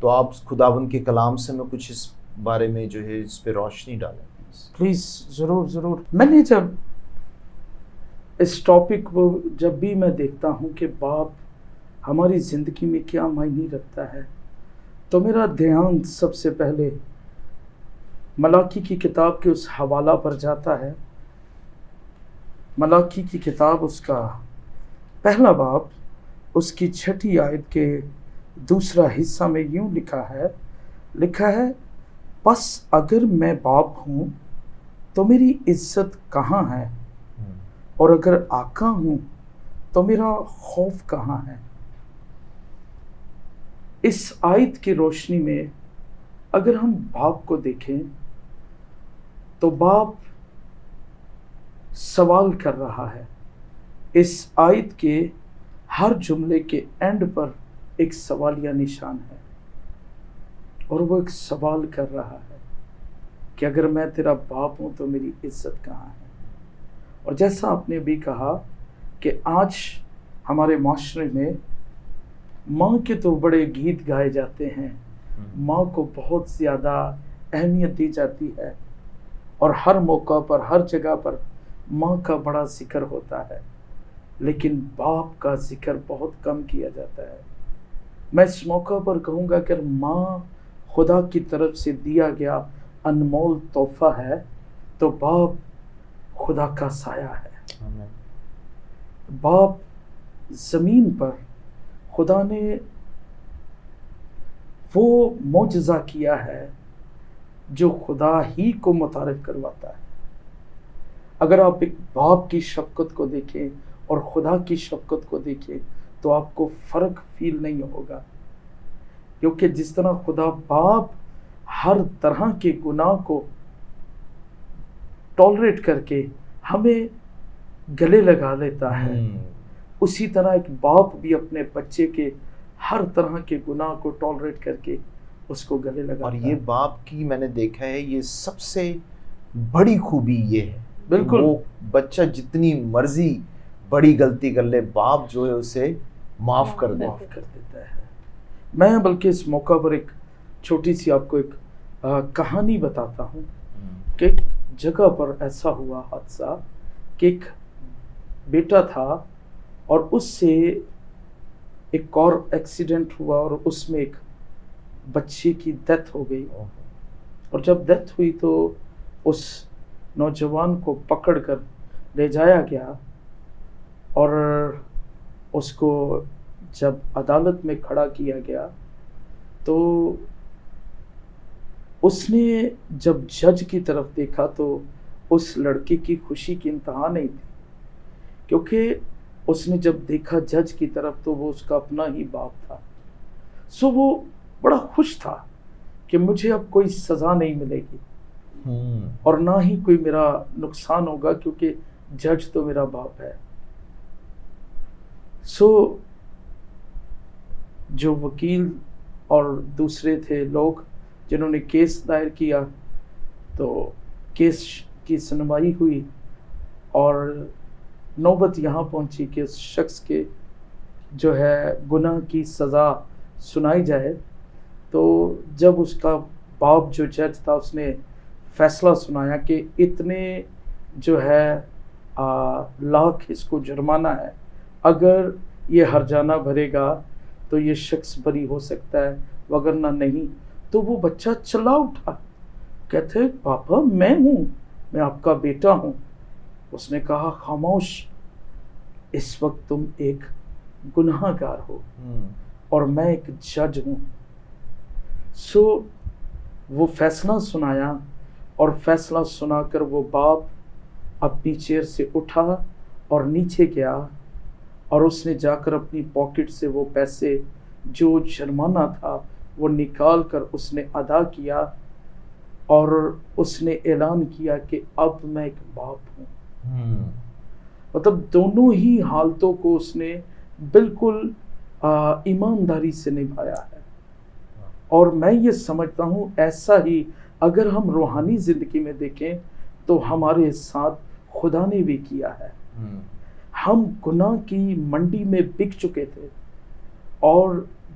تو آپ خداوند کے کلام سے میں کچھ اس بارے میں جو ہے اس پہ روشنی ڈالیں پلیز. ضرور. میں نے جب اس ٹاپک کو جب بھی میں دیکھتا ہوں کہ باپ ہماری زندگی میں کیا معنی رکھتا ہے تو میرا دھیان سب سے پہلے ملاکی کی کتاب کے اس حوالہ پر جاتا ہے. ملاکی کی کتاب اس کا پہلا باب اس کی 6 آیت کے دوسرا حصہ میں یوں لکھا ہے پس اگر میں باپ ہوں تو میری عزت کہاں ہے اور اگر آقا ہوں تو میرا خوف کہاں ہے. اس آیت کی روشنی میں اگر ہم باپ کو دیکھیں تو باپ سوال کر رہا ہے. اس آیت کے ہر جملے کے اینڈ پر ایک سوالیہ نشان ہے اور وہ ایک سوال کر رہا ہے کہ اگر میں تیرا باپ ہوں تو میری عزت کہاں ہے. اور جیسا آپ نے بھی کہا کہ آج ہمارے معاشرے میں ماں کے تو بڑے گیت گائے جاتے ہیں, ماں کو بہت زیادہ اہمیت دی جاتی ہے اور ہر موقع پر ہر جگہ پر ماں کا بڑا ذکر ہوتا ہے, لیکن باپ کا ذکر بہت کم کیا جاتا ہے. میں اس موقع پر کہوں گا کہ ماں خدا کی طرف سے دیا گیا انمول تحفہ ہے تو باپ خدا کا سایہ ہے. باپ زمین پر خدا نے وہ معجزہ کیا ہے جو خدا ہی کو متعارف کرواتا ہے. اگر آپ ایک باپ کی شفقت کو دیکھیں اور خدا کی شفقت کو دیکھیں تو آپ کو فرق فیل نہیں ہوگا, کیونکہ جس طرح خدا باپ ہر طرح کے گناہ کو ٹالریٹ کر کے ہمیں گلے لگا لیتا ہے, اسی طرح ایک باپ بھی اپنے بچے کے ہر طرح کے گناہ کو ٹالریٹ کر کے اس کو گلے لگاتا ہے. اور یہ باپ کی میں نے دیکھا ہے یہ سب سے بڑی خوبی یہ ہے, بالکل وہ بچہ جتنی مرضی بڑی غلطی کر لے باپ جو ہے اسے معاف کر دیتا ہے. میں بلکہ اس موقع پر ایک چھوٹی سی آپ کو ایک کہانی بتاتا ہوں کہ ایک جگہ پر ایسا ہوا حادثہ کہ ایک بیٹا تھا اور اس سے ایک اور ایکسیڈنٹ ہوا اور اس میں ایک بچے کی ڈیتھ ہو گئی. اور جب ڈیتھ ہوئی تو اس نوجوان کو پکڑ کر لے جایا گیا اور اس کو جب عدالت میں کھڑا کیا گیا تو اس نے جب جج کی طرف دیکھا تو اس لڑکے کی خوشی کی انتہا نہیں تھی, کیونکہ اس نے جب دیکھا جج کی طرف تو وہ اس کا اپنا ہی باپ تھا. سو وہ بڑا خوش تھا کہ مجھے اب کوئی سزا نہیں ملے گی اور نہ ہی کوئی میرا نقصان ہوگا کیونکہ جج تو میرا باپ ہے. سو جو وکیل اور دوسرے تھے لوگ جنہوں نے کیس دائر کیا تو کیس کی سنوائی ہوئی اور نوبت یہاں پہنچی کہ اس شخص کے جو ہے گناہ کی سزا سنائی جائے. تو جب اس کا باپ جو جج تھا اس نے فیصلہ سنایا کہ اتنے جو ہے لاکھ اس کو جرمانہ ہے, اگر یہ ہرجانہ بھرے گا تو یہ شخص بری ہو سکتا ہے وگرنہ نہیں. تو وہ بچہ چلا اٹھا, کہتے پاپا میں ہوں, میں آپ کا بیٹا ہوں. اس نے کہا خاموش, اس وقت تم ایک گناہ گار ہو اور میں ایک جج ہوں. سو وہ فیصلہ سنایا اور فیصلہ سنا کر وہ باپ اپنی چیئر سے اٹھا اور نیچے گیا اور اس نے جا کر اپنی پاکٹ سے وہ پیسے جو جرمانہ تھا وہ نکال کر اس نے ادا کیا اور اس نے اعلان کیا کہ اب میں ایک باپ ہوں. مطلب دونوں ہی حالتوں کو اس نے بالکل ایمانداری سے نبھایا ہے. اور میں یہ سمجھتا ہوں ایسا ہی اگر ہم روحانی زندگی میں دیکھیں تو ہمارے ساتھ خدا نے بھی کیا ہے. ہم گناہ کی منڈی میں بک چکے تھے اور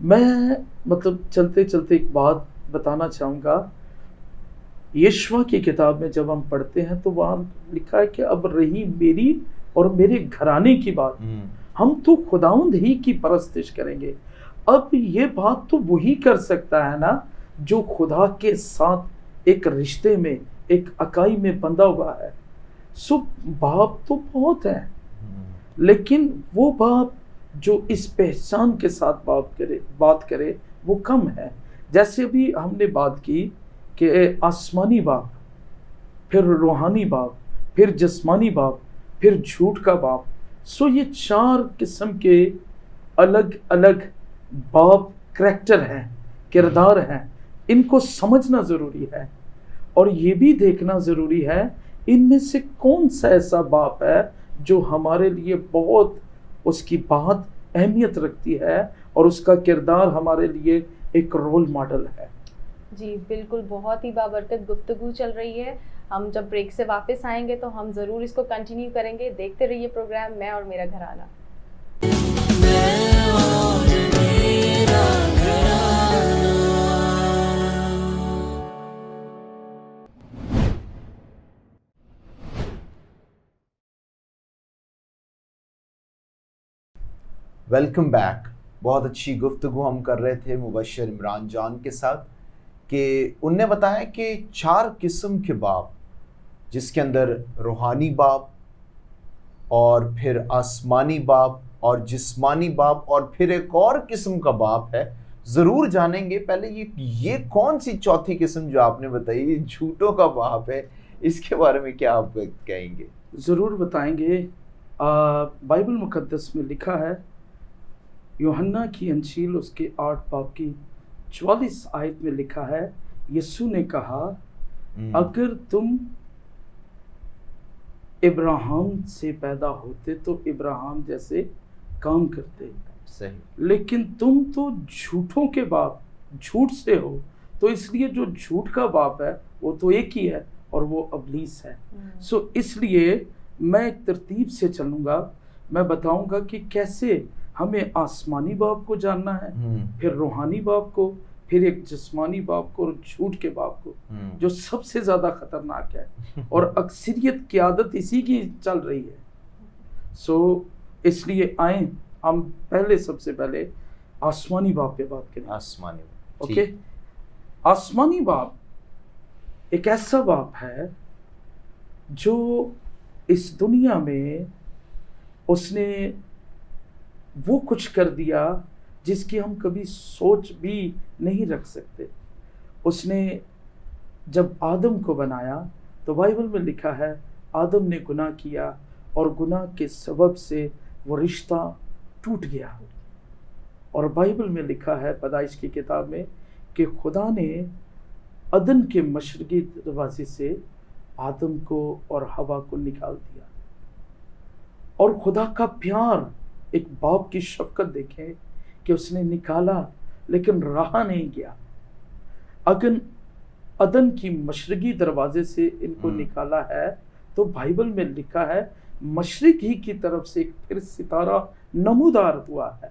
میں مطلب چلتے چلتے ایک بات بتانا چاہوں گا. یشوع کی کتاب میں جب ہم پڑھتے ہیں تو وہاں لکھا ہے کہ اب رہی میری اور میرے گھرانے کی بات، ہم تو خداوند ہی کی پرستش کریں گے. اب یہ بات تو وہی کر سکتا ہے نا جو خدا کے ساتھ ایک رشتے میں، ایک اکائی میں بندھا ہوا ہے. سو باپ تو بہت ہیں، لیکن وہ باپ جو اس پہچان کے ساتھ بات کرے وہ کم ہے. جیسے ابھی ہم نے بات کی کہ آسمانی باپ، پھر روحانی باپ، پھر جسمانی باپ، پھر جھوٹ کا باپ. سو یہ 4 قسم کے الگ الگ باپ کریکٹر ہیں، کردار ہیں. ان کو سمجھنا ضروری ہے اور یہ بھی دیکھنا ضروری ہے ان میں سے کون سا ایسا باپ ہے جو ہمارے لیے بہت اس کی بات اہمیت رکھتی ہے اور اس کا کردار ہمارے لیے ایک رول ماڈل ہے. جی بالکل، بہت ہی بابرکت گفتگو چل رہی ہے. ہم جب بریک سے واپس آئیں گے تو ہم ضرور اس کو کنٹینیو کریں گے. دیکھتے رہیے پروگرام میں اور میرا گھرانہ. Welcome back. بہت اچھی گفتگو ہم کر رہے تھے مبشر عمران جان کے ساتھ کہ ان نے بتایا کہ 4 قسم کے باپ، جس کے اندر روحانی باپ اور پھر آسمانی باپ اور جسمانی باپ اور پھر ایک اور قسم کا باپ ہے. ضرور جانیں گے. پہلے یہ کون سی چوتھی قسم جو آپ نے بتائی، یہ جھوٹوں کا باپ ہے، اس کے بارے میں کیا آپ کہیں گے؟ ضرور بتائیں گے. بائبل مقدس میں لکھا ہے، یوحنا کی انجیل اس کے 8 باب کی 44 آیت میں لکھا ہے، یسوع نے کہا اگر تم ابراہیم سے پیدا ہوتے تو ابراہیم جیسے کام کرتے. صحیح. لیکن تم تو جھوٹوں کے باپ، جھوٹ سے ہو. تو اس لیے جو جھوٹ کا باپ ہے وہ تو ایک ہی ہے اور وہ ابلیس ہے. سو اس لیے میں ایک ترتیب سے چلوں گا. میں بتاؤں گا کہ کیسے ہمیں آسمانی باپ کو جاننا ہے، پھر روحانی باپ کو، پھر ایک جسمانی باپ کو اور جھوٹ کے باپ کو جو سب سے زیادہ خطرناک ہے اور اکثریت کی عادت اسی کی چل رہی ہے. سو اس لیے آئیں ہم سب سے پہلے آسمانی باپ پہ بات کریں. آسمانی باپ. اوکے. آسمانی باپ ایک ایسا باپ ہے جو اس دنیا میں اس نے وہ کچھ کر دیا جس کی ہم کبھی سوچ بھی نہیں رکھ سکتے. اس نے جب آدم کو بنایا تو بائبل میں لکھا ہے آدم نے گناہ کیا اور گناہ کے سبب سے وہ رشتہ ٹوٹ گیا. اور بائبل میں لکھا ہے پیدائش کی کتاب میں کہ خدا نے عدن کے مشرقی دروازے سے آدم کو اور حوا کو نکال دیا. اور خدا کا پیار، ایک باپ کی شفقت دیکھیں کہ اس نے نکالا لیکن رہا نہیں گیا. اگر عدن کی مشرقی دروازے سے ان کو نکالا ہے تو بائبل میں لکھا ہے مشرق ہی کی طرف سے ایک پھر ستارہ نمودار ہوا ہے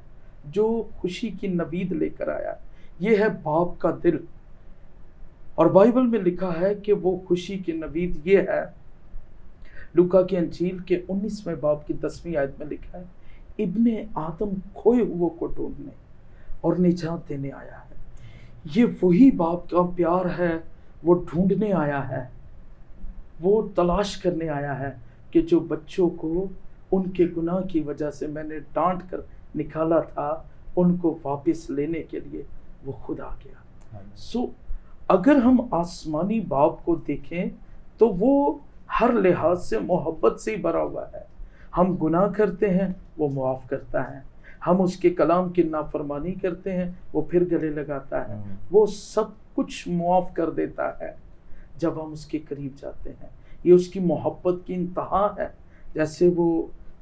جو خوشی کی نوید لے کر آیا. یہ ہے باپ کا دل. اور بائبل میں لکھا ہے کہ وہ خوشی کی نوید یہ ہے، لوکا کی انجیل کے 19ویں باب کی 10ویں آیت میں لکھا ہے ابن آدم کھوئے ہوئے کو ڈھونڈنے اور نجات دینے آیا ہے. یہ وہی باپ کا پیار ہے، وہ ڈھونڈنے آیا ہے، وہ تلاش کرنے آیا ہے کہ جو بچوں کو ان کے گناہ کی وجہ سے میں نے ڈانٹ کر نکالا تھا ان کو واپس لینے کے لیے وہ خود آ گیا. سو اگر ہم آسمانی باپ کو دیکھیں تو وہ ہر لحاظ سے محبت سے ہی بھرا ہوا ہے. ہم گناہ کرتے ہیں وہ معاف کرتا ہے، ہم اس کے کلام کی نافرمانی کرتے ہیں وہ پھر گلے لگاتا ہے، وہ سب کچھ معاف کر دیتا ہے جب ہم اس کے قریب جاتے ہیں. یہ اس کی محبت کی انتہا ہے. جیسے وہ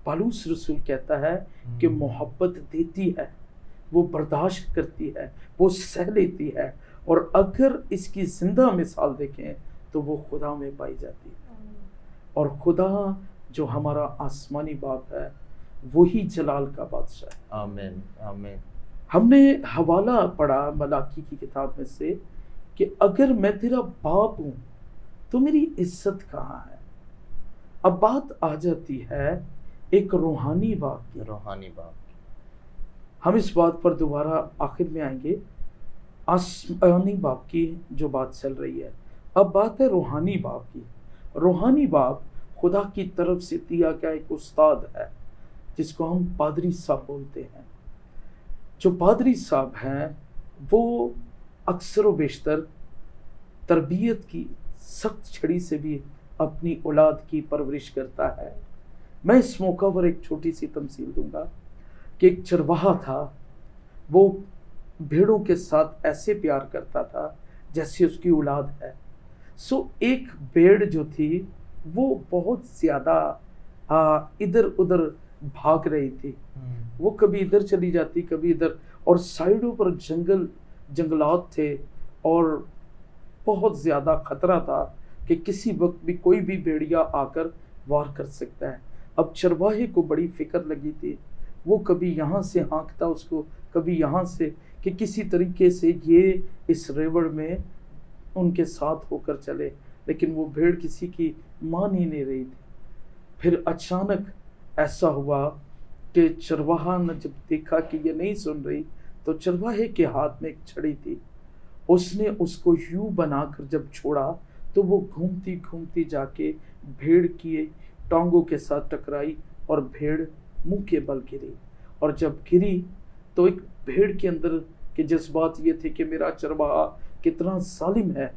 پالوس رسول کہتا ہے کہ محبت دیتی ہے، وہ برداشت کرتی ہے، وہ سہ لیتی ہے. اور اگر اس کی زندہ مثال دیکھیں تو وہ خدا میں پائی جاتی ہے. اور خدا جو ہمارا آسمانی باپ ہے وہی جلال کا بادشاہ ہے. آمین آمین. ہم نے حوالہ پڑھا ملاکی کی کتاب میں سے کہ اگر میں تیرا باپ ہوں تو میری عزت کہاں ہے. اب بات آ جاتی ہے ایک روحانی باپ کی. روحانی باپ. ہم اس بات پر دوبارہ آخر میں آئیں گے. آسمانی باپ کی جو بات چل رہی ہے، اب بات ہے روحانی باپ کی. روحانی باپ خدا کی طرف سے دیا گیا ایک استاد ہے جس کو ہم پادری صاحب بولتے ہیں. جو پادری صاحب ہیں وہ اکثر و بیشتر تربیت کی سخت چھڑی سے بھی اپنی اولاد کی پرورش کرتا ہے. میں اس موقع پر ایک چھوٹی سی تمثیل دوں گا کہ ایک چرواہا تھا، وہ بھیڑوں کے ساتھ ایسے پیار کرتا تھا جیسے اس کی اولاد ہے. ایک بھیڑ جو تھی وہ بہت زیادہ ادھر ادھر بھاگ رہی تھی. وہ کبھی ادھر چلی جاتی کبھی ادھر، اور سائیڈوں پر جنگلات تھے اور بہت زیادہ خطرہ تھا کہ کسی وقت بھی کوئی بھی بھیڑیا آ کر وار کر سکتا ہے. اب چرواہے کو بڑی فکر لگی تھی. وہ کبھی یہاں سے ہانکتا اس کو، کبھی یہاں سے، کہ کسی طریقے سے یہ اس ریوڑ میں ان کے ساتھ ہو کر چلے. لیکن وہ بھیڑ کسی کی مان ہی نہیں رہی تھی. پھر اچانک ایسا ہوا کہ چرواہا نے جب دیکھا کہ یہ نہیں سن رہی تو چرواہے کے ہاتھ میں ایک چھڑی تھی. اس نے اس کو یوں بنا کر جب چھوڑا تو وہ گھومتی گھومتی جا کے بھیڑ کی ٹانگوں کے ساتھ ٹکرائی اور بھیڑ منہ کے بل گری. اور جب گری تو ایک بھیڑ کے اندر کے جذبات یہ تھے کہ میرا چرواہا کتنا ظالم ہے،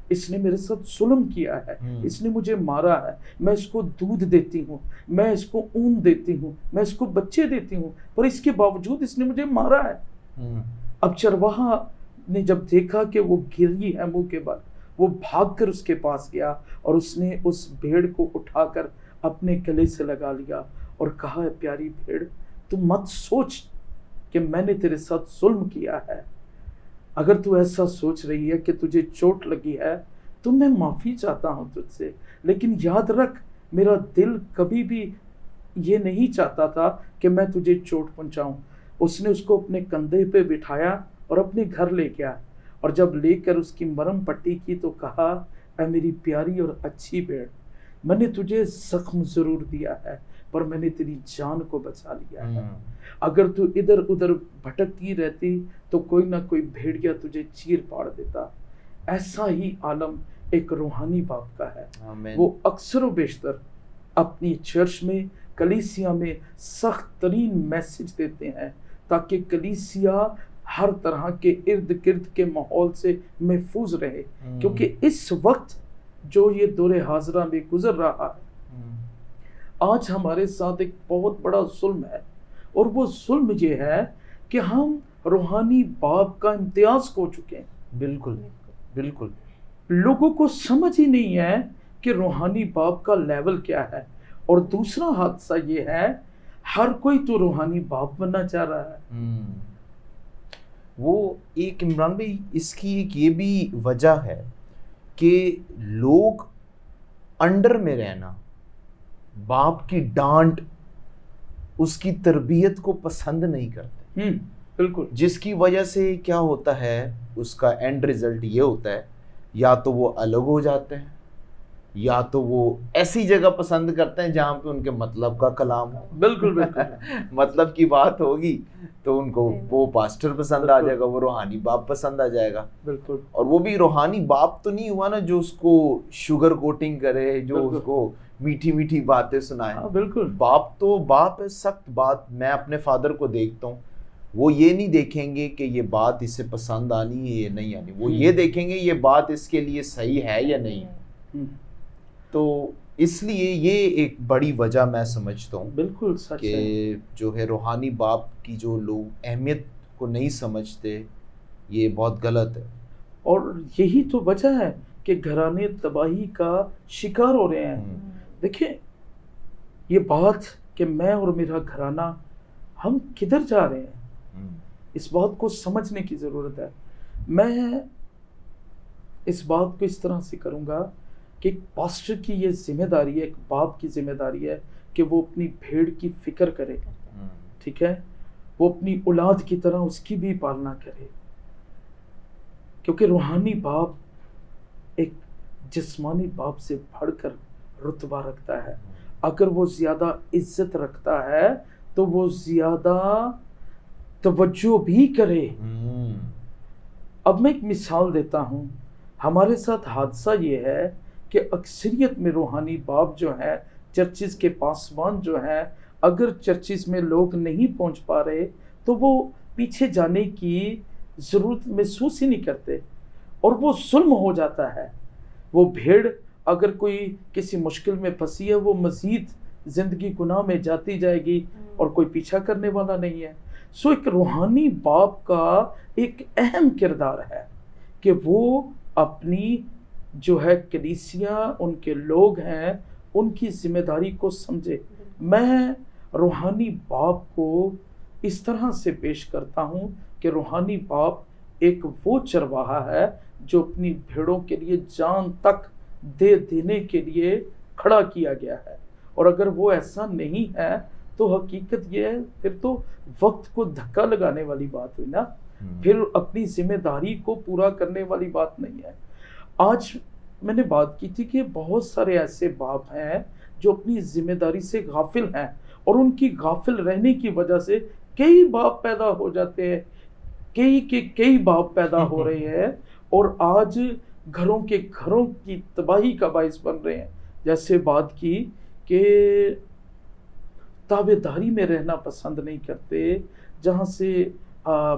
اس نے میرے ساتھ ظلم کیا ہے، اس نے مجھے مارا ہے. میں اس کو دودھ دیتی ہوں، میں اس کو اون دیتی ہوں، میں اس کو بچے دیتی ہوں، پر اس کے باوجود اس نے مجھے مارا ہے. اب چرواہا نے جب دیکھا کہ وہ گری ہے منہ کے بل، وہ بھاگ کر اس کے پاس گیا اور اس نے اس بھیڑ کو اٹھا کر اپنے گلے سے لگا لیا اور کہا، پیاری بھیڑ، تو مت سوچ کہ میں نے تیرے ساتھ ظلم کیا ہے. اگر تو ایسا سوچ رہی ہے کہ تجھے چوٹ لگی ہے تو میں معافی چاہتا ہوں تجھ سے، لیکن یاد رکھ میرا دل کبھی بھی یہ نہیں چاہتا تھا کہ میں تجھے چوٹ پہنچاؤں. اس نے اس کو اپنے کندھے پہ بٹھایا اور اپنے گھر لے گیا، اور جب لے کر اس کی مرہم پٹی کی تو کہا، اے میری پیاری اور اچھی بھیڑ، میں نے تجھے زخم ضرور دیا ہے پر میں نے تیری جان کو بچا لیا ہے. اگر تو ادھر ادھر بھٹکتی رہتی تو کوئی نہ کوئی بھیڑیا تجھے چیر پاڑ دیتا. ایسا ہی عالم ایک روحانی باپ کا ہے. وہ اکثر و بیشتر اپنی چرچ میں، کلیسیا میں سخت ترین میسج دیتے ہیں تاکہ کلیسیا ہر طرح کے ارد گرد کے ماحول سے محفوظ رہے. کیونکہ اس وقت جو یہ دور حاضرہ میں گزر رہا ہے، آج ہمارے ساتھ ایک بہت بڑا ظلم ہے، اور وہ ظلم یہ ہے کہ ہم روحانی باپ کا امتیاز کھو چکے ہیں. بالکل بالکل. لوگوں کو سمجھ ہی نہیں ہے کہ روحانی باپ کا لیول کیا ہے. اور دوسرا حادثہ یہ ہے، ہر کوئی تو روحانی باپ بننا چاہ رہا ہے. وہ ایک عمران بھائی، اس کی ایک یہ بھی وجہ ہے کہ لوگ انڈر میں رہنا، باپ کی ڈانٹ، اس کی تربیت کو پسند نہیں کرتے. بالکل. جس کی وجہ سے کیا ہوتا ہے، اس کا اینڈ ریزلٹ یہ ہوتا ہے، یا تو وہ الگ ہو جاتے ہیں، یا تو وہ ایسی جگہ پسند کرتے ہیں جہاں پہ ان کے مطلب کا کلام ہو. بالکل بالکل. مطلب کی بات ہوگی تو ان کو وہ پاسٹر پسند آ جائے گا، وہ روحانی باپ پسند آ جائے گا. بالکل. اور وہ بھی روحانی باپ تو نہیں ہوا نا جو اس کو شوگر کوٹنگ کرے، جو اس کو میٹھی میٹھی باتیں سنائے. بالکل. باپ تو باپ ہے، سخت بات. میں اپنے فادر کو دیکھتا ہوں، وہ یہ نہیں دیکھیں گے کہ یہ بات اسے پسند آنی ہے یا نہیں آنی، وہ یہ دیکھیں گے یہ بات اس کے لیے صحیح ہے یا نہیں. تو اس لیے یہ ایک بڑی وجہ میں سمجھتا ہوں. بالکل سچ ہے کہ جو ہے روحانی باپ کی جو لوگ اہمیت کو نہیں سمجھتے، یہ بہت غلط ہے. اور یہی تو وجہ ہے کہ گھرانے تباہی کا شکار ہو رہے ہیں. دیکھیں، یہ بات کہ میں اور میرا گھرانہ ہم کدھر جا رہے ہیں، اس بات کو سمجھنے کی ضرورت ہے. میں اس بات کو اس طرح سے کروں گا کہ ایک پاسٹر کی یہ ذمہ داری ہے، ایک باپ کی ذمہ داری ہے کہ وہ اپنی بھیڑ کی فکر کرے. ٹھیک ہے. وہ اپنی اولاد کی طرح اس کی بھی پالنا کرے، کیونکہ روحانی باپ ایک جسمانی باپ سے بڑھ کر رتبہ رکھتا ہے۔ اگر وہ زیادہ عزت رکھتا ہے تو وہ زیادہ توجہ بھی کرے۔ اب میں ایک مثال دیتا ہوں، ہمارے ساتھ حادثہ یہ ہے کہ اکثریت میں روحانی باپ جو ہیں، چرچز کے پاسبان جو ہیں، اگر چرچز میں لوگ نہیں پہنچ پا رہے تو وہ پیچھے جانے کی ضرورت محسوس ہی نہیں کرتے، اور وہ ظلم ہو جاتا ہے۔ وہ بھیڑ اگر کوئی کسی مشکل میں پھنسی ہے، وہ مزید زندگی گناہ میں جاتی جائے گی اور کوئی پیچھا کرنے والا نہیں ہے۔ سو ایک روحانی باپ کا ایک اہم کردار ہے کہ وہ اپنی جو ہے کلیسیا، ان کے لوگ ہیں، ان کی ذمہ داری کو سمجھے۔ میں روحانی باپ کو اس طرح سے پیش کرتا ہوں کہ روحانی باپ ایک وہ چرواہا ہے جو اپنی بھیڑوں کے لیے جان تک دے دینے کے لیے کھڑا کیا گیا ہے، اور اگر وہ ایسا نہیں ہے تو حقیقت یہ ہے پھر تو وقت کو دھکا لگانے والی بات ہوئی نا، پھر اپنی ذمہ داری کو پورا کرنے والی بات نہیں ہے۔ آج میں نے بات کی تھی کہ بہت سارے ایسے باپ ہیں جو اپنی ذمہ داری سے غافل ہیں، اور ان کی غافل رہنے کی وجہ سے کئی باپ پیدا ہو جاتے ہیں، کئی باپ پیدا ہو رہے ہیں، اور آج گھروں کی تباہی کا باعث بن رہے ہیں۔ جیسے بات کی کہ تابع داری میں رہنا پسند نہیں کرتے، جہاں سے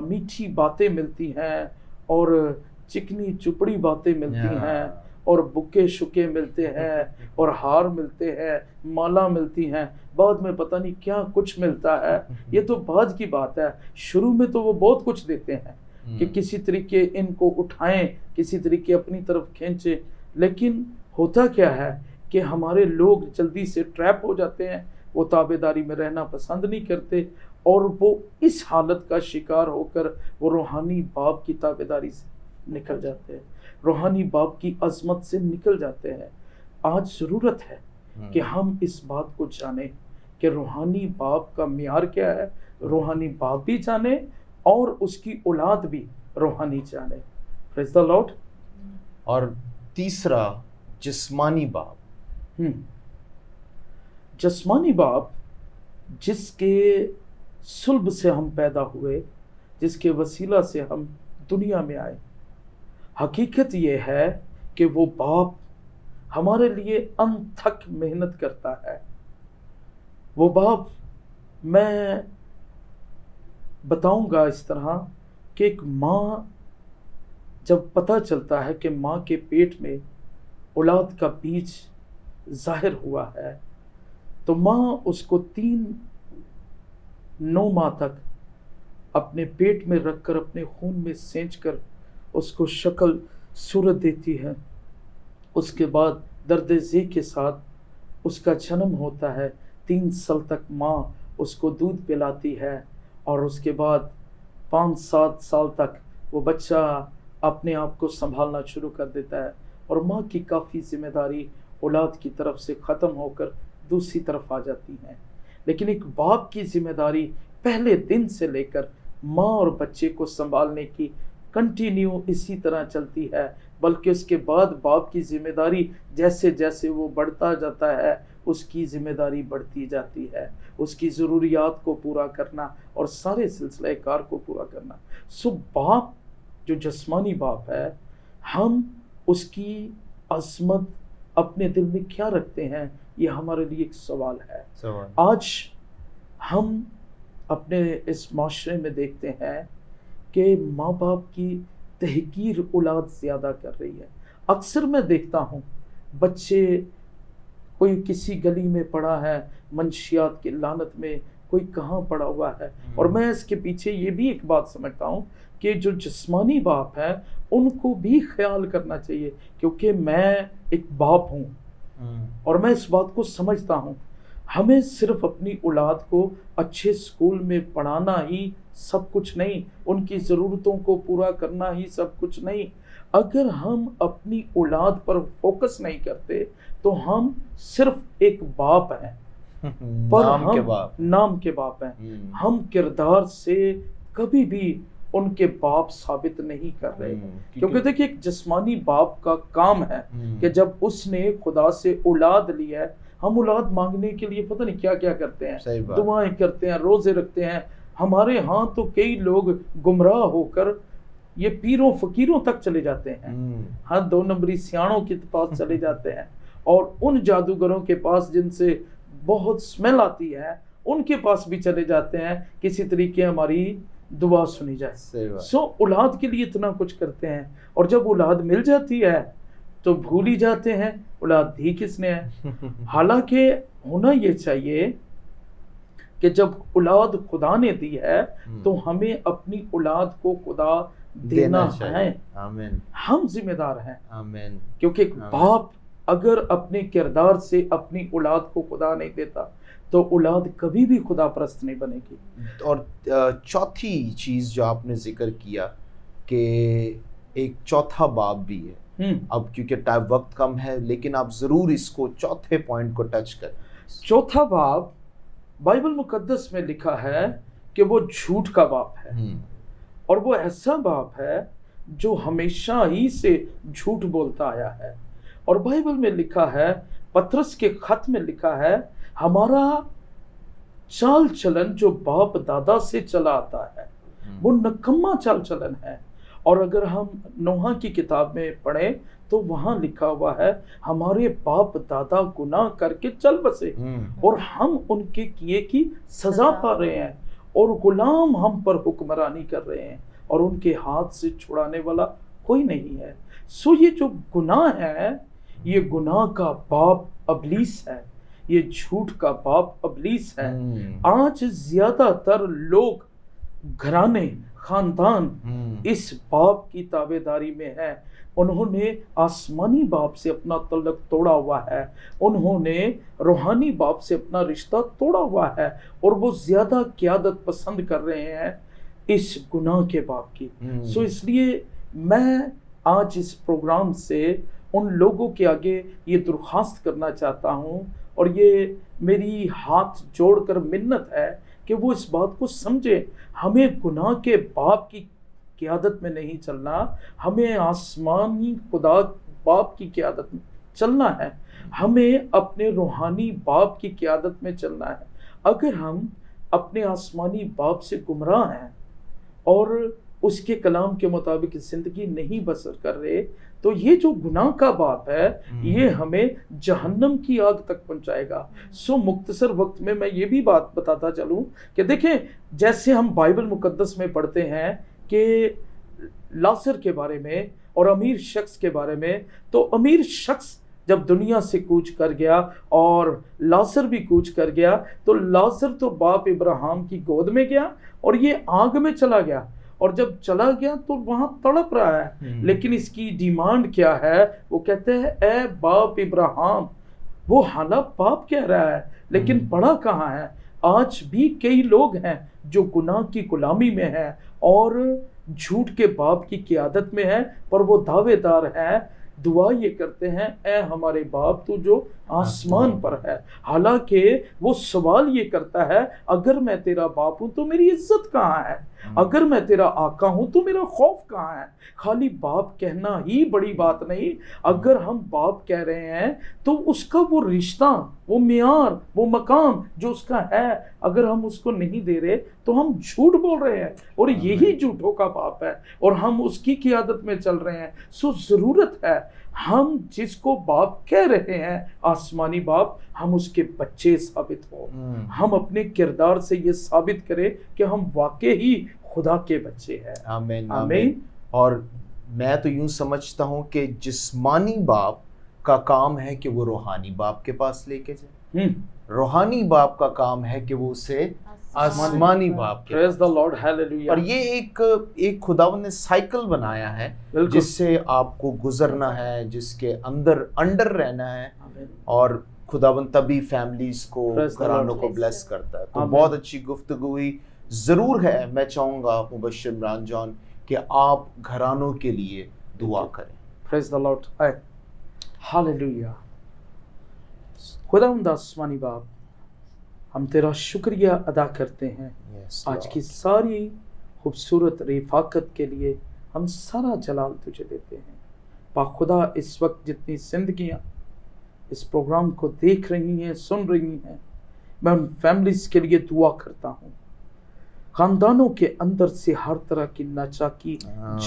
میٹھی باتیں ملتی ہیں اور چکنی چپڑی باتیں ملتی ہیں اور بکے شکے ملتے ہیں اور ہار ملتے ہیں، مالا ملتی ہیں، بعد میں پتہ نہیں کیا کچھ ملتا ہے۔ یہ تو بعد کی بات ہے، شروع میں تو وہ بہت کچھ دیتے ہیں کہ کسی طریقے ان کو اٹھائیں، کسی طریقے اپنی طرف کھینچیں، لیکن ہوتا کیا ہے کہ ہمارے لوگ جلدی سے ٹریپ ہو جاتے ہیں، وہ تابع داری میں رہنا پسند نہیں کرتے، اور وہ اس حالت کا شکار ہو کر وہ روحانی باپ کی تابع داری سے نکل جاتے ہیں، روحانی باپ کی عظمت سے نکل جاتے ہیں۔ آج ضرورت ہے کہ ہم اس بات کو جانیں کہ روحانی باپ کا معیار کیا ہے، روحانی باپ بھی جانے اور اس کی اولاد بھی روحانی جانے۔ پریز دی لارڈ۔ اور تیسرا جسمانی باپ۔ جسمانی باپ جس کے صلب سے ہم پیدا ہوئے، جس کے وسیلہ سے ہم دنیا میں آئے، حقیقت یہ ہے کہ وہ باپ ہمارے لیے انتھک محنت کرتا ہے۔ وہ باپ، میں بتاؤں گا اس طرح کہ ایک ماں جب پتہ چلتا ہے کہ ماں کے پیٹ میں اولاد کا بیج ظاہر ہوا ہے تو ماں اس کو 9 ماہ تک اپنے پیٹ میں رکھ کر اپنے خون میں سینچ کر اس کو شکل صورت دیتی ہے۔ اس کے بعد درد ذی کے ساتھ اس کا جنم ہوتا ہے، 3 سال تک ماں اس کو دودھ پلاتی ہے، اور اس کے بعد 5-7 سال تک وہ بچہ اپنے آپ کو سنبھالنا شروع کر دیتا ہے، اور ماں کی کافی ذمہ داری اولاد کی طرف سے ختم ہو کر دوسری طرف آ جاتی ہیں۔ لیکن ایک باپ کی ذمہ داری پہلے دن سے لے کر ماں اور بچے کو سنبھالنے کی کنٹینیو اسی طرح چلتی ہے، بلکہ اس کے بعد باپ کی ذمہ داری جیسے جیسے وہ بڑھتا جاتا ہے اس کی ذمہ داری بڑھتی جاتی ہے، اس کی ضروریات کو پورا کرنا اور سارے سلسلہ کار کو پورا کرنا۔ سو باپ جو جسمانی باپ ہے، ہم اس کی عظمت اپنے دل میں کیا رکھتے ہیں، یہ ہمارے لیے ایک سوال ہے۔ آج ہم اپنے اس معاشرے میں دیکھتے ہیں کہ ماں باپ کی تحقیر اولاد زیادہ کر رہی ہے۔ اکثر میں دیکھتا ہوں بچے، کوئی کسی گلی میں پڑا ہے، منشیات کی لعنت میں، کوئی کہاں پڑا ہوا ہے، اور میں اس کے پیچھے یہ بھی ایک بات سمجھتا ہوں کہ جو جسمانی باپ ہیں ان کو بھی خیال کرنا چاہیے، کیونکہ میں ایک باپ ہوں اور میں اس بات کو سمجھتا ہوں۔ ہمیں صرف اپنی اولاد کو اچھے اسکول میں پڑھانا ہی سب کچھ نہیں، ان کی ضرورتوں کو پورا کرنا ہی سب کچھ نہیں۔ اگر ہم اپنی اولاد پر فوکس نہیں کرتے تو ہم صرف ایک باپ ہیں، پر نام کے ہم باپ نام کے باپ ہیں، ہم کردار سے کبھی بھی ان کے باپ ثابت نہیں کر رہے، کیونکہ دیکھیں ایک جسمانی باپ کا کام ہے کہ جب اس نے خدا سے اولاد لی ہے، ہم اولاد مانگنے کے لیے پتہ نہیں کیا کیا کرتے ہیں، دعائیں کرتے ہیں، روزے رکھتے ہیں. ہمارے ہاں تو کئی لوگ گمراہ ہو کر یہ پیروں فقیروں تک چلے جاتے ہیں، ہاں 2 نمبری سیاڑوں کے پاس چلے جاتے ہیں، اور ان جادوگروں کے پاس جن سے بہت سمیل آتی ہے ان کے پاس بھی چلے جاتے ہیں کسی طریقے ہماری دعا سنی جائے. اولاد کے لیے اتنا کچھ کرتے ہیں، اور جب اولاد مل جاتی ہے تو بھول ہی جاتے ہیں اولاد دی کس نے ہے. حالانکہ ہونا یہ چاہیے کہ جب اولاد خدا نے دی ہے تو ہمیں اپنی اولاد کو خدا دینا ہے. ہم ذمہ دار ہیں، کیونکہ ایک باپ اگر اپنے کردار سے اپنی اولاد کو خدا نہیں دیتا تو اولاد کبھی بھی خدا پرست نہیں بنے گی. اور چوتھی چیز جو آپ نے ذکر کیا کہ ایک چوتھا باپ بھی ہے. اب کیونکہ وقت کم ہے لیکن آپ ضرور اس کو چوتھے پوائنٹ کو ٹچ کریں. چوتھا باپ بائبل مقدس میں لکھا ہے کہ وہ جھوٹ کا باپ ہے، اور وہ ایسا باپ ہے جو ہمیشہ ہی سے جھوٹ بولتا آیا ہے. اور بائبل میں لکھا ہے، پطرس کے خط میں لکھا ہے، ہمارا چال چلن جو باپ دادا سے چلا آتا ہے وہ نکما چال چلن ہے. اور اگر ہم نوح کی کتاب میں پڑھیں تو وہاں لکھا ہوا ہے ہمارے باپ دادا گناہ کر کے چل بسے اور ہم ان کے کیے کی سزا پا رہے ہیں، اور غلام ہم پر حکمرانی کر رہے ہیں، اور ان کے ہاتھ سے چھڑانے والا کوئی نہیں ہے. یہ جو گناہ ہے یہ گناہ کا باپ ابلیس ہے، یہ جھوٹ کا باپ ابلیس ہے. آج زیادہ تر لوگ، گھرانے، خاندان اس باپ کی تابع داری میں ہے. انہوں نے آسمانی باپ سے اپنا تعلق توڑا ہوا ہے، انہوں نے روحانی باپ سے اپنا رشتہ توڑا ہوا ہے، اور وہ زیادہ قیادت پسند کر رہے ہیں اس گناہ کے باپ کی. اس لیے میں آج اس پروگرام سے ان لوگوں کے آگے یہ درخواست کرنا چاہتا ہوں، اور یہ میری ہاتھ جوڑ کر منت ہے کہ وہ اس بات کو سمجھے، ہمیں گناہ کے باپ کی قیادت میں نہیں چلنا، ہمیں آسمانی خدا باپ کی قیادت میں چلنا ہے، ہمیں اپنے روحانی باپ کی قیادت میں چلنا ہے. اگر ہم اپنے آسمانی باپ سے گمراہ ہیں اور اس کے کلام کے مطابق زندگی نہیں بسر کر رہے تو یہ جو گناہ کا باپ ہے یہ ہمیں جہنم کی آگ تک پہنچائے گا. مختصر وقت میں یہ بھی بات بتاتا چلوں کہ دیکھیں، جیسے ہم بائبل مقدس میں پڑھتے ہیں کہ لازر کے بارے میں اور امیر شخص کے بارے میں، تو امیر شخص جب دنیا سے کوچ کر گیا اور لازر بھی کوچ کر گیا، تو لازر تو باپ ابراہیم کی گود میں گیا اور یہ آگ میں چلا گیا، اور جب چلا گیا تو وہاں تڑپ رہا ہے. لیکن اس کی ڈیمانڈ کیا ہے؟ وہ کہتے ہیں اے باپ ابراہیم. وہ حالانکہ باپ کہہ رہا ہے لیکن پڑھا کہاں ہے؟ آج بھی کئی لوگ ہیں جو گناہ کی غلامی میں ہیں اور جھوٹ کے باپ کی قیادت میں ہیں، پر وہ دعوے دار ہیں، دعا یہ کرتے ہیں اے ہمارے باپ تو جو آسمان پر ہے. حالانکہ وہ سوال یہ کرتا ہے اگر میں تیرا باپ ہوں تو میری عزت کہاں ہے؟ اگر میں تیرا آقا ہوں تو میرا خوف کہاں ہے؟ خالی باپ کہنا ہی بڑی بات نہیں، اگر ہم باپ کہہ رہے ہیں تو اس کا وہ رشتہ، وہ معیار، وہ مقام جو اس کا ہے، اگر ہم اس کو نہیں دے رہے تو ہم جھوٹ بول رہے ہیں، اور یہی جھوٹوں کا باپ ہے اور ہم اس کی قیادت میں چل رہے ہیں. ضرورت ہے ہم جس کو باپ کہہ رہے ہیں، آسمانی باپ، ہم اس کے بچے ثابت ہوں. ہم اپنے کردار سے یہ ثابت کریں کہ ہم واقعی خدا کے بچے ہیں. آمین آمین. اور میں تو یوں سمجھتا ہوں کہ جسمانی باپ کا کام ہے کہ وہ روحانی باپ کے پاس لے کے جائے، روحانی باپ کا کام ہے کہ وہ اسے آسمانی باپ کے پریز دا لارڈ، ہیلیلویا. اور یہ ایک خداوند نے سائیکل بنایا ہے جس سے آپ کو گزرنا ہے، جس کے انڈر رہنا ہے، اور خداوند تبھی فیملیز کو، گھرانوں کو بلیس کرتا ہے. تو بہت اچھی گفتگو ہوئی. ضرور ہے، میں چاہوں گا مبشر عمران جان کہ آپ گھرانوں کے لیے دعا کریں. پریز دا لارڈ، ہیلیلویا. خداوند آسمانی باپ، ہم تیرا شکریہ ادا کرتے ہیں آج کی ساری خوبصورت رفاقت کے لیے. ہم سارا جلال تجھے دیتے ہیں. پاک خدا اس وقت جتنی زندگیاں اس پروگرام کو دیکھ رہی ہیں سن رہی ہیں میں ان فیملیز کے لیے دعا کرتا ہوں. خاندانوں کے اندر سے ہر طرح کی ناچاکی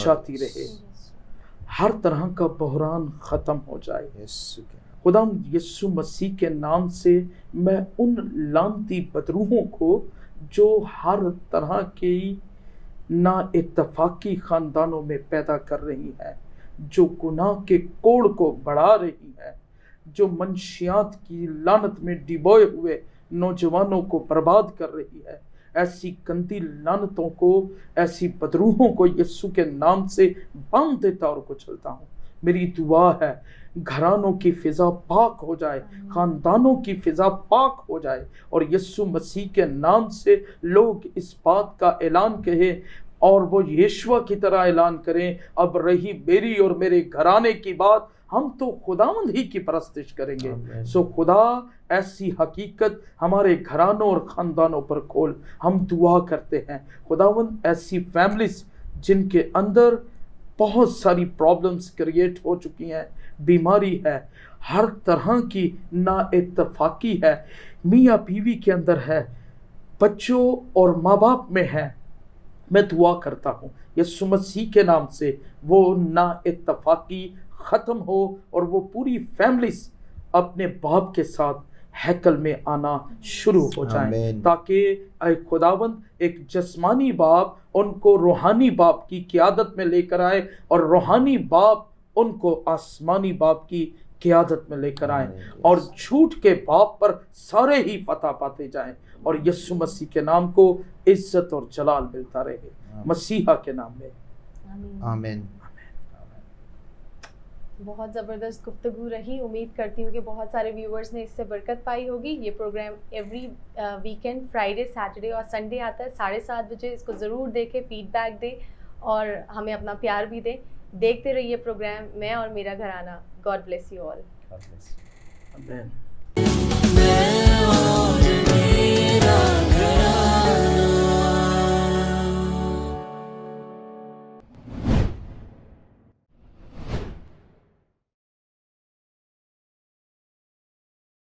جاتی رہے, ہر طرح کا بحران ختم ہو جائے. خدا یسوع مسیح کے نام سے میں ان لعنتی بدروحوں کو جو ہر طرح کی نا اتفاقی خاندانوں میں پیدا کر رہی ہیں, جو گناہ کے کوڑ کو بڑھا رہی ہے, جو منشیات کی لعنت میں ڈبوئے ہوئے نوجوانوں کو برباد کر رہی ہے, ایسی گندی لعنتوں کو, ایسی بدروحوں کو یسوع کے نام سے باندھ دیتا اور کچلتا ہوں. میری دعا ہے گھرانوں کی فضا پاک ہو جائے, خاندانوں کی فضا پاک ہو جائے, اور یسوع مسیح کے نام سے لوگ اس بات کا اعلان کہیں اور وہ یشوع کی طرح اعلان کریں, اب رہی میری اور میرے گھرانے کی بات, ہم تو خداوند ہی کی پرستش کریں گے. سو خدا ایسی حقیقت ہمارے گھرانوں اور خاندانوں پر کھول. ہم دعا کرتے ہیں خداوند ایسی فیملیز جن کے اندر بہت ساری پرابلمز کریٹ ہو چکی ہیں, بیماری ہے, ہر طرح کی نا اتفاقی ہے, میاں بیوی کے اندر ہے, بچوں اور ماں باپ میں ہے, میں دعا کرتا ہوں یسوع مسیح کے نام سے وہ نا اتفاقی ختم ہو اور وہ پوری فیملیز اپنے باپ کے ساتھ ہیکل میں آنا شروع ہو جائیں, تاکہ اے خداوند ایک جسمانی باپ ان کو روحانی باپ کی قیادت میں لے کر آئے, اور روحانی باپ ان کو آسمانی باپ کی قیادت میں لے کر آئیں, اور جھوٹ کے باپ پر سارے ہی فتح پاتے جائیں, اور یسوع مسیح کے نام کو عزت اور جلال ملتا رہے, مسیحا کے نام میں آمین. بہت زبردست گفتگو رہی. امید کرتی ہوں کہ بہت سارے ویورز نے اس سے برکت پائی ہوگی. یہ program every weekend Friday, Saturday اور سنڈے آتا ہے 7:30 بجے. اس کو ضرور دیکھیں, فیڈ بیک دیں اور ہمیں اپنا پیار بھی دیں. دیکھتے رہیے پروگرام میں اور میرا گھرانہ. God bless you all. آمین.